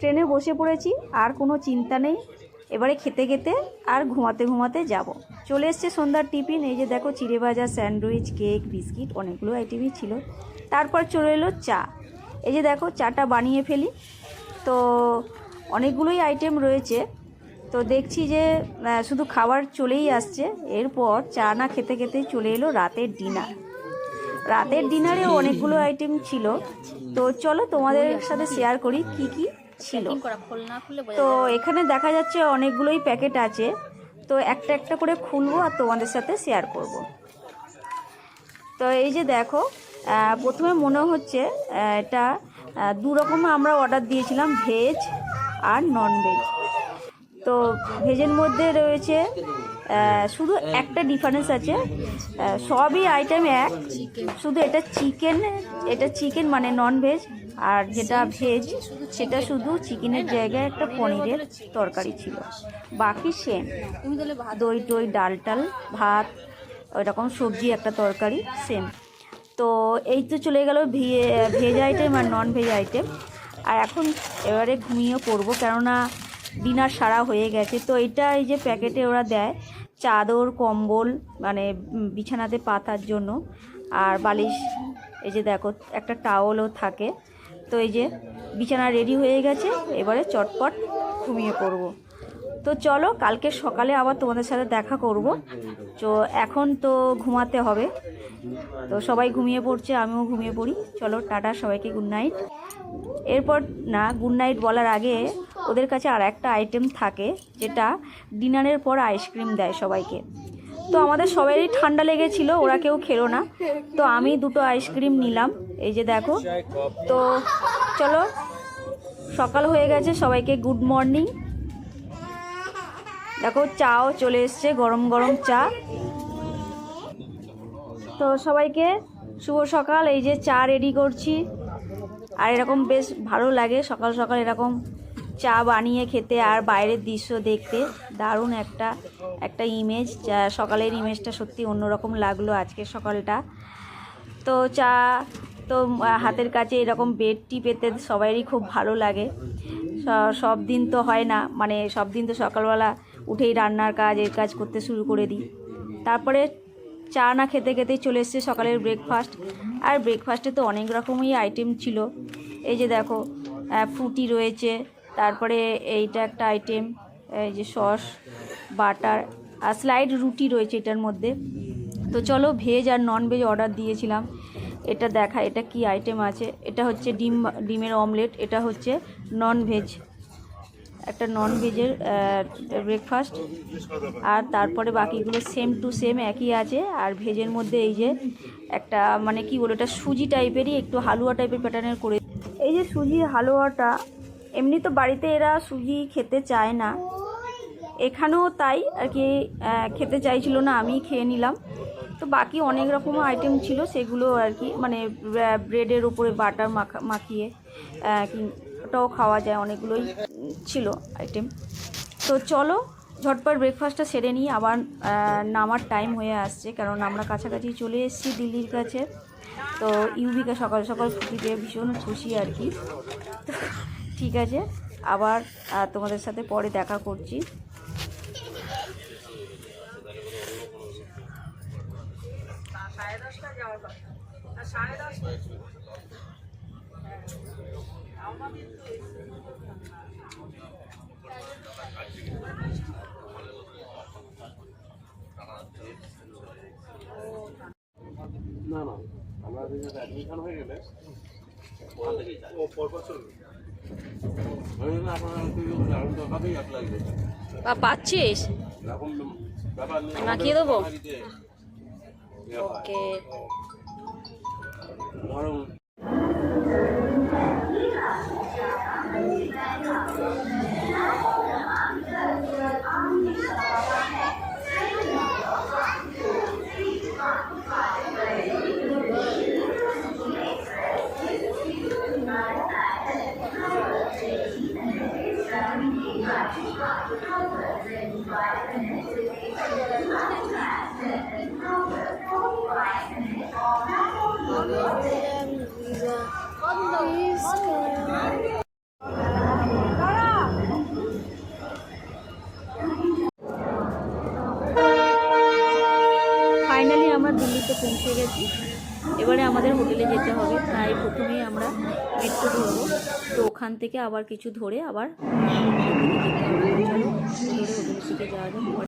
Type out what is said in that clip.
ট্রেনে বসে পড়েছি, আর কোনো চিন্তা নেই। এবারে খেতে খেতে আর ঘুমাতে ঘুমাতে যাব। চলে এসছে সন্ধ্যার টিফিন। এই যে দেখো, চিড়ে ভাজা, স্যান্ডউইচ, কেক, বিস্কিট, অনেকগুলো আইটেমই ছিল। তারপর চলে এলো চা। এই যে দেখো, চাটা বানিয়ে ফেলি। তো অনেকগুলোই আইটেম রয়েছে। তো দেখছি যে শুধু খাবার চলেই আসছে। এরপর চা না খেতে খেতেই চলে এলো রাতের ডিনার। রাতের ডিনারে অনেকগুলো আইটেম ছিল। তো চলো তোমাদের সাথে শেয়ার করি কি কি ছিল। তো এখানে দেখা যাচ্ছে অনেকগুলোই প্যাকেট আছে। তো একটা একটা করে খুলবো আর তোমাদের সাথে শেয়ার করব। তো এই যে দেখো, প্রথমে মনে হচ্ছে এটা দু রকম আমরা অর্ডার দিয়েছিলাম, ভেজ আর নন ভেজ। তো ভেজের মধ্যে রয়েছে শুধু একটা ডিফারেন্স আছে, সবই আইটেম এক, শুধু এটা চিকেন মানে নন ভেজ, আর যেটা ভেজ সেটা শুধু চিকেনের জায়গায় একটা পনিরের তরকারি ছিল। বাকি সেম, দই টই, ডাল টাল, ভাত, ওই রকম সবজি, একটা তরকারি, সেম। তো এই তো চলে গেল ভেজ আইটেম আর নন ভেজ আইটেম। আর এখন এবারে ঘুমিয়ে পড়বো, কেননা ডিনার সারা হয়ে গেছে। তো এটা এই যে প্যাকেটে ওরা দেয় চাদর, কম্বল, মানে বিছানাতে পাতার জন্য, আর বালিশ। এই যে দেখো, একটা টাওয়ালও থাকে। তো এই যে বিছানা রেডি হয়ে গেছে, এবারে চটপট ঘুমিয়ে পড়বো। তো চলো, কালকে সকালে আবার তোমাদের সাথে দেখা করব। তো এখন তো ঘুমাতে হবে। তো সবাই ঘুমিয়ে পড়ছে, আমিও ঘুমিয়ে পড়ি। চলো, টাটা, সবাইকে গুড নাইট। এরপর না, গুড নাইট বলার আগে ওদের কাছে আর একটা আইটেম থাকে, যেটা ডিনারের পর আইসক্রিম দেয় সবাইকে। তো আমাদের সবারই ঠান্ডা লেগেছিল, ওরা কেউ খেলো না। তো আমি দুটো আইসক্রিম নিলাম। এই যে দেখো। তো চলো, সকাল হয়ে গেছে, সবাইকে গুড মর্নিং। দেখো, চাও চলে এসছে, গরম গরম চা। তো সবাইকে শুভ সকাল। এই যে চা রেডি করছি। আর এরকম বেশ ভালো লাগে সকাল সকাল এরকম চা বানিয়ে খেতে, আর বাইরের দৃশ্য দেখতে। দারুণ একটা ইমেজ, সকালের ইমেজটা সত্যি অন্যরকম লাগলো আজকের সকালটা। তো চা তো হাতের কাছে এরকম বেড টি পেতে সবারই খুব ভালো লাগে। সব দিন তো হয় না, মানে সব দিন তো সকালবেলা উঠেই রান্নার কাজ, এর কাজ করতে শুরু করে দিই। তারপরে চা না খেতে খেতেই চলে এসছে সকালের ব্রেকফাস্ট। আর ব্রেকফাস্টে তো অনেক রকমই আইটেম ছিল। এই যে দেখো, ফ্রুটি রয়েছে, তারপরে এইটা একটা আইটেম, এই যে সস, বাটার, আর স্লাইড রুটি রয়েছে এটার মধ্যে। তো চলো, ভেজ আর নন ভেজ অর্ডার দিয়েছিলাম। এটা দেখা, এটা কি আইটেম আছে। এটা হচ্ছে ডিমের অমলেট। এটা হচ্ছে নন ভেজ, একটা নন ভেজের ব্রেকফাস্ট। আর তারপরে বাকিগুলো সেম টু সেম একই আছে। আর ভেজের মধ্যে এই যে একটা, মানে কি বলো, এটা সুজি টাইপেরই, একটু হালুয়া টাইপের প্যাটার্নের করে। এই যে সুজির হালুয়াটা, এমনি তো বাড়িতে এরা সুজি খেতে চায় না, এখানেও তাই আর কি, খেতে চাইছিল না, আমি খেয়ে নিলাম। তো বাকি অনেক রকম আইটেম ছিল, সেগুলো আর কি, মানে ব্রেডের উপরে বাটার মাখিয়ে ওটাও খাওয়া যায়, অনেকগুলোই ছিল আইটেম। তো চলো, ঝটপট ব্রেকফাস্টটা সেরে নিই, আবার নামার টাইম হয়ে আসছে, কারণ আমরা কাছাকাছি চলে এসেছি দিল্লির কাছে। তো ইউবিকা সকাল সকাল ছুটি পেয়ে ভীষণ খুশি আর কি। ঠিক আছে, আবার তোমাদের সাথে পরে দেখা করছি। না না, আমরা অ্যাডমিশন হয়ে গেলে ও পরপর চলবে। পাচ্ছিস? মাখিয়ে দেবো। ওকে। পৌঁছে গেছি। এবারে আমাদের হোটেলে যেতে হবে, তাই প্রথমেই আমরা মেট্রো ধরবো। তো ওখান থেকে আবার কিছু ধরে আবার হোটেলের দিকে যেতে হবে। চলো ধরে হোটেলের দিকে যাওয়া যাক।